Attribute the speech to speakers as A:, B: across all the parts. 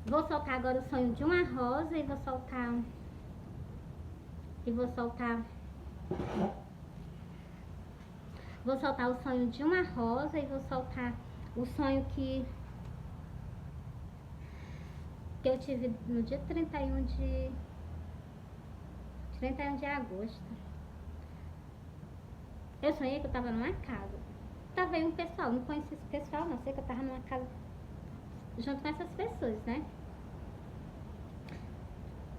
A: Vou soltar agora o sonho de uma rosa e vou soltar... Vou soltar o sonho de uma rosa e vou soltar o sonho que eu tive no dia 31 de agosto. Eu sonhei que eu tava numa casa. Tava aí um pessoal, não conheci esse pessoal, não sei que eu tava numa casa junto com essas pessoas, né?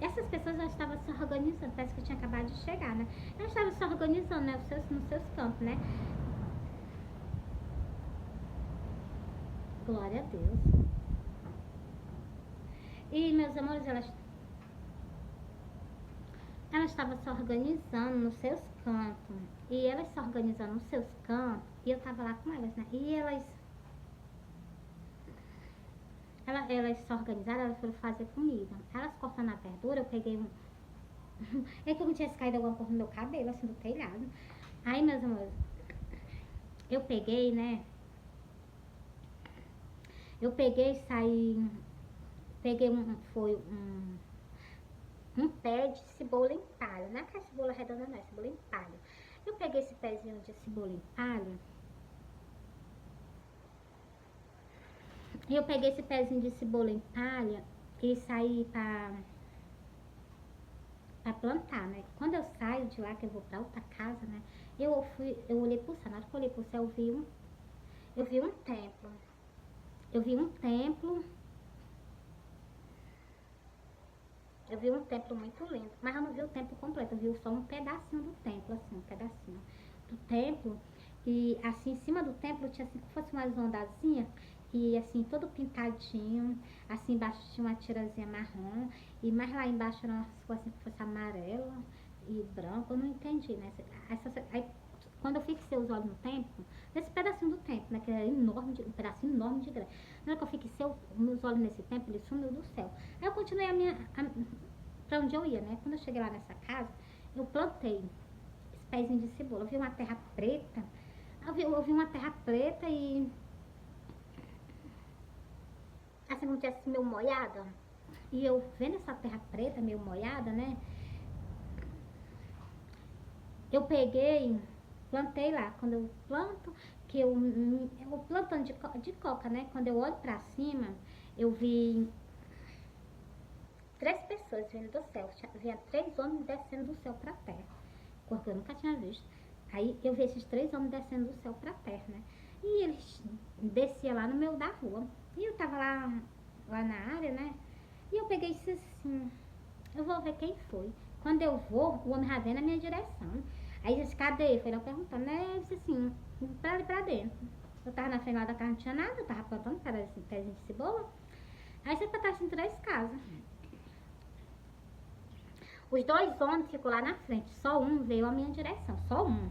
A: Essas pessoas já estavam se organizando, parece que eu tinha acabado de chegar, né? Elas estavam se organizando, né? Nos seus campos, né? Glória a Deus. E, meus amores, elas estavam se organizando nos seus cantos. E elas se organizando nos seus cantos. E eu tava lá com elas, né? E elas se organizaram, elas foram fazer comida. Elas cortando a verdura, eu peguei um... É que eu não tinha caído alguma coisa no meu cabelo, assim, do telhado. Aí, meus amores, eu peguei, né? Eu peguei e saí... Peguei um pé de cebola em palha. Não é aquela cebola redonda, não, é cebola em palha. Eu peguei esse pezinho de cebola em palha. E eu peguei esse pezinho de cebola em palha e saí pra plantar, né? Quando eu saio de lá, que eu vou pra outra casa, né? Eu olhei pro céu. Na hora que eu olhei pro céu, eu vi um templo. Eu vi um templo. Eu vi um templo muito lindo. Mas eu não vi o templo completo. Eu vi só um pedacinho do templo, assim, um pedacinho do templo. E assim, em cima do templo tinha assim, como fosse uma ondazinha. E assim, todo pintadinho. Assim, embaixo tinha uma tirazinha marrom. E mais lá embaixo era umas coisas assim, que fosse amarela e branco. Eu não entendi, né? Aí, quando eu fixei os olhos no templo, nesse pedacinho do templo, né? Que era enorme, um pedacinho enorme de grande. Na hora que eu fixei meus olhos nesse templo, ele sumiu do céu. Aí eu continuei pra onde eu ia, né? Quando eu cheguei lá nessa casa, eu plantei esse pezinho de cebola. Eu vi uma terra preta. Eu vi uma terra preta e assim como tivesse meio molhada. E eu vendo essa terra preta, meio molhada, né? Eu peguei, plantei lá. Quando eu planto, que eu plantando de coca, né? Quando eu olho pra cima, eu vi 3 pessoas vindo do céu. Vinha 3 homens descendo do céu pra terra. Coisa que eu nunca tinha visto. Aí eu vi esses 3 homens descendo do céu pra terra, né? E eles desciam lá no meio da rua. E eu tava lá na área, né? E eu peguei isso assim, eu vou ver quem foi. Quando eu vou, o homem já vem na minha direção. Aí disse, cadê? Foi lá perguntando, né? Eu disse assim, pra ali pra dentro. Eu tava na frente lá da casa, não tinha nada, eu tava plantando pezinho de cebola. Aí você tá assim 3 casas. Os 2 homens ficam lá na frente, só um veio à minha direção, só um.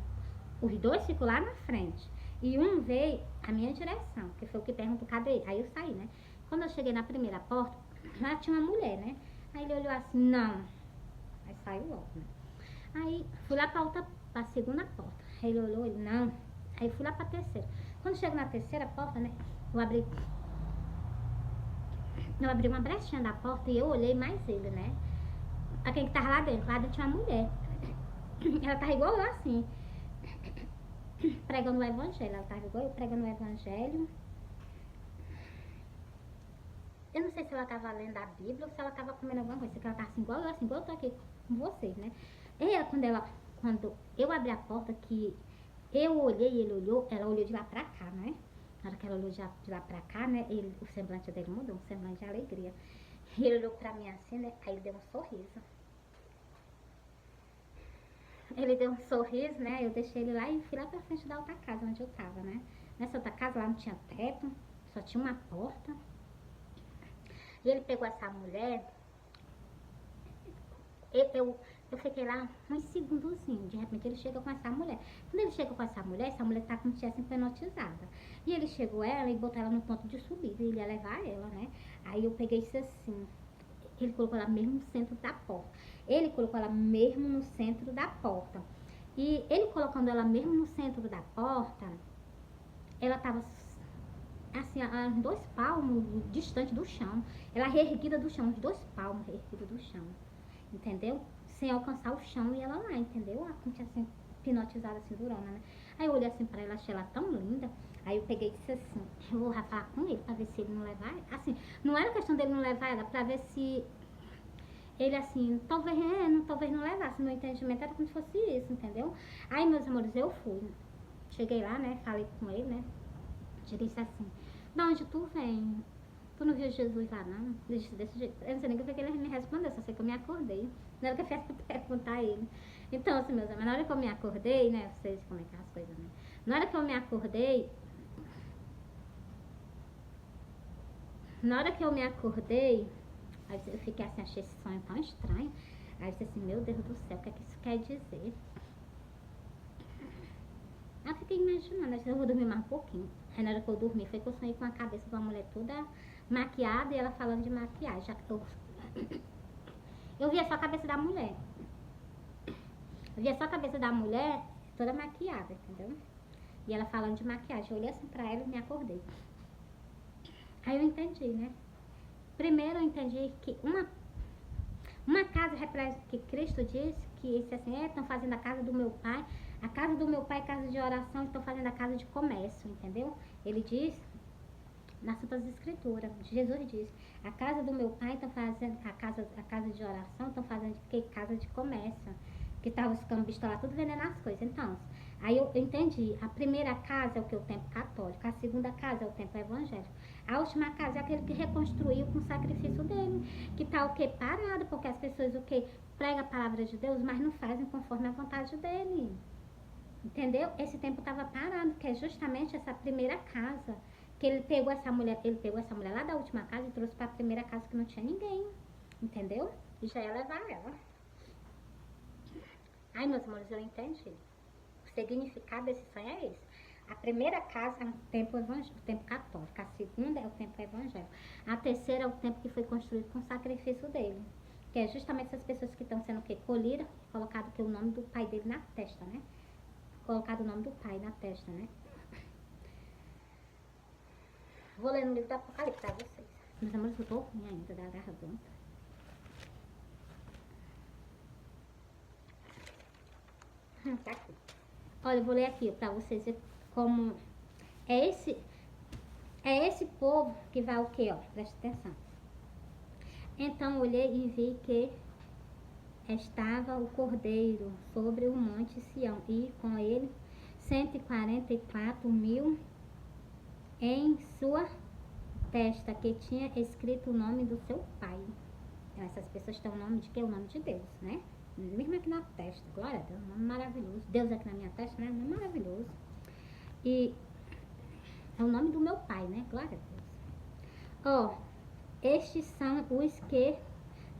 A: Os 2 ficam lá na frente. E um veio à minha direção, que foi o que perguntou, cadê? Aí eu saí, né? Quando eu cheguei na primeira porta, lá tinha uma mulher, né? Aí ele olhou assim, não. Aí saiu logo, né? Aí fui lá pra segunda porta. Aí ele olhou, ele, não. Aí fui lá pra terceira. Quando chego na terceira porta, né? Eu abri uma brechinha da porta e eu olhei mais ele, né? A quem que tava lá dentro? Lá dentro tinha uma mulher. Ela tava igual eu assim, pregando o evangelho. Ela tava igual eu pregando o evangelho. Eu não sei se ela tava lendo a Bíblia ou se ela tava comendo alguma coisa. Ela tava assim, igual eu tô aqui com vocês, né? E ela, quando eu abri a porta, que eu olhei, ele olhou, ela olhou de lá pra cá, né? Na hora que ela olhou de lá pra cá, né? O semblante dele mudou, um semblante de alegria. E ele olhou pra mim assim, né? Aí ele deu um sorriso. Ele deu um sorriso, né? Eu deixei ele lá e fui lá pra frente da outra casa onde eu tava, né? Nessa outra casa lá não tinha teto, só tinha uma porta. E ele pegou essa mulher, eu fiquei lá uns segundozinhos, de repente ele chega com essa mulher. Quando ele chega com essa mulher tá como se tivesse hipnotizada. E ele chegou ela e botou ela no ponto de subida, e ele ia levar ela, né? Aí eu peguei isso assim, ele colocou ela mesmo no centro da porta. Ele colocou ela mesmo no centro da porta. E ele colocando ela mesmo no centro da porta, ela tava assim, a uns 2 palmos distante do chão. Ela reerguida do chão, uns 2 palmos reerguida do chão. Entendeu? Sem alcançar o chão e ela lá, entendeu? A gente assim, hipnotizada, assim, durona, né? Aí eu olhei assim pra ela, achei ela tão linda. Aí eu peguei e disse assim, eu vou lá falar com ele pra ver se ele não levar. Assim, não era questão dele não levar ela, pra ver se ele assim, talvez não levasse. Meu entendimento era como se fosse isso, entendeu? Aí, meus amores, eu fui. Cheguei lá, né? Falei com ele, né? Cheguei e disse assim, da onde tu vem? Tu não viu Jesus lá, não? Ele disse desse jeito. Eu não sei nem o que ele me respondeu, só sei que eu me acordei. Na hora que eu fui perguntar a ele. Então, assim, meus amigos, na hora que eu me acordei, né? Vocês como é que é as coisas, né? Na hora que eu me acordei, aí eu fiquei assim, achei esse sonho tão estranho. Aí eu disse assim, meu Deus do céu, o que é que isso quer dizer? Aí eu fiquei imaginando, eu vou dormir mais um pouquinho. Aí na hora que eu dormi, foi que eu sonhei com a cabeça de uma mulher toda maquiada e ela falando de maquiagem. Eu via só a cabeça da mulher. Eu via só a cabeça da mulher toda maquiada, entendeu? E ela falando de maquiagem. Eu olhei assim pra ela e me acordei. Aí eu entendi, né? Primeiro eu entendi que uma casa que Cristo disse que assim, estão fazendo a casa do meu pai. A casa do meu pai é casa de oração, estão fazendo a casa de comércio, entendeu? Ele diz nas Santas Escrituras, Jesus diz, a casa do meu pai estão fazendo, a casa de oração estão fazendo que casa de comércio, que estavam os cambistas lá, tudo vendendo as coisas. Então, aí eu entendi, a primeira casa é o que? O templo católico, a segunda casa é o templo evangélico, a última casa é aquele que reconstruiu com o sacrifício dele, que está o que? Parado, porque as pessoas o que? Pregam a palavra de Deus, mas não fazem conforme a vontade dele. Entendeu? Esse tempo estava parado, que é justamente essa primeira casa. Que ele pegou essa mulher lá da última casa e trouxe para a primeira casa que não tinha ninguém. Entendeu? E já ia levar ela. Ai, meus amores, eu entendi. O significado desse sonho é esse. A primeira casa é o templo católico. A segunda é o templo evangélico. A terceira é o templo que foi construído com o sacrifício dele. Que é justamente essas pessoas que estão sendo o quê? Colhidas, colocado que o nome do pai dele na testa, né? Colocado o nome do pai na testa, né? Vou ler no livro do Apocalipse pra vocês. Meus amores, eu tô ruim ainda da garganta. Tá aqui. Olha, eu vou ler aqui pra vocês verem como é esse povo que vai o quê, ó? Presta atenção. Então olhei e vi que estava o Cordeiro sobre o monte Sião e com ele 144.000 em sua testa, que tinha escrito o nome do seu pai. Então, essas pessoas têm o nome de quê? O nome de Deus, né? Mesmo aqui na testa. Glória a Deus, um nome maravilhoso. Deus aqui na minha testa, né? Um nome maravilhoso. E é o nome do meu pai, né? Glória a Deus. Ó, estes são os que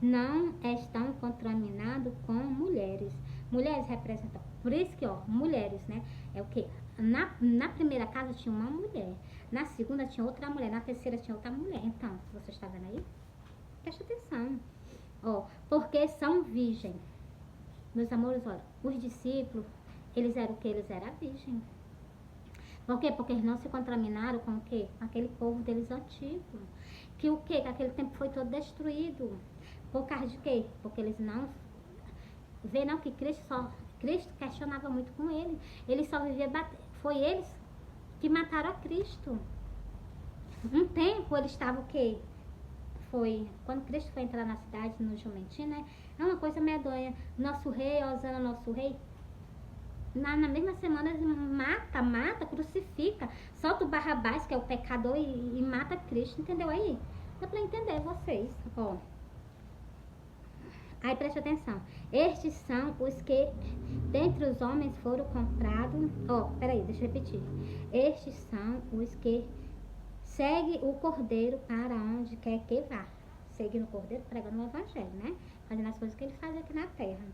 A: não estão contaminados com mulheres. Mulheres representam, por isso que, ó, mulheres, né? É o que? Na primeira casa tinha uma mulher, na segunda tinha outra mulher, na terceira tinha outra mulher. Então, se você está vendo aí, preste atenção. Ó, porque são virgem. Meus amores, olha, os discípulos, eles eram o que? Eles eram virgem. Por quê? Porque eles não se contaminaram com o quê? Com aquele povo deles antigo. Que o quê? Que aquele tempo foi todo destruído. Por causa de quê? Porque eles não... Vê não que Cristo questionava muito com ele. Ele só vivia bater. Foi eles que mataram a Cristo. Um tempo ele estava o quê? Foi quando Cristo foi entrar na cidade, no jumentinho, né? É uma coisa medonha. Nosso rei, Osana, nosso rei. Na mesma semana ele mata, crucifica. Solta o Barrabás, que é o pecador, e mata Cristo. Entendeu aí? Dá pra entender vocês. Ó. Aí preste atenção. Estes são os que dentre os homens foram comprados. Ó, peraí, deixa eu repetir. Estes são os que seguem o Cordeiro para onde quer que vá. Seguindo o Cordeiro, pregando o Evangelho, né? Fazendo as coisas que ele faz aqui na terra.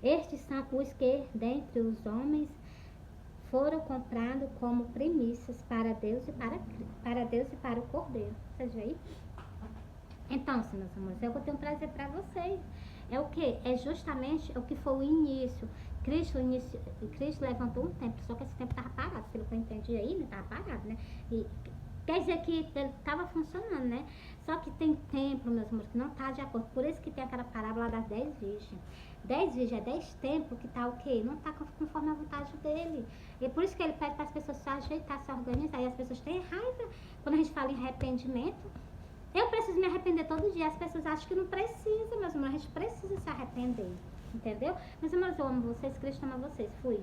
A: Estes são os que dentre os homens foram comprados como primícias para Deus e para o Cordeiro. Vocês veem aí? Então, meus amores, é o que eu tenho prazer para vocês. É o que? É justamente o que foi o início. Cristo levantou um templo, só que esse templo estava parado. Pelo que eu entendi aí, não estava parado, né? E Quer dizer que ele estava funcionando, né? Só que tem templo, meus amores, que não está de acordo. Por isso que tem aquela parábola das 10 virgens. 10 virgens é 10 templos que tá o quê? Não está conforme a vontade dele. E por isso que ele pede para as pessoas se ajeitar, se organizar. E as pessoas têm raiva quando a gente fala em arrependimento. Eu preciso me arrepender todo dia. As pessoas acham que não precisa, meus amores. A gente precisa se arrepender. Entendeu? Meus amores, eu amo vocês. Cristo ama vocês. Fui.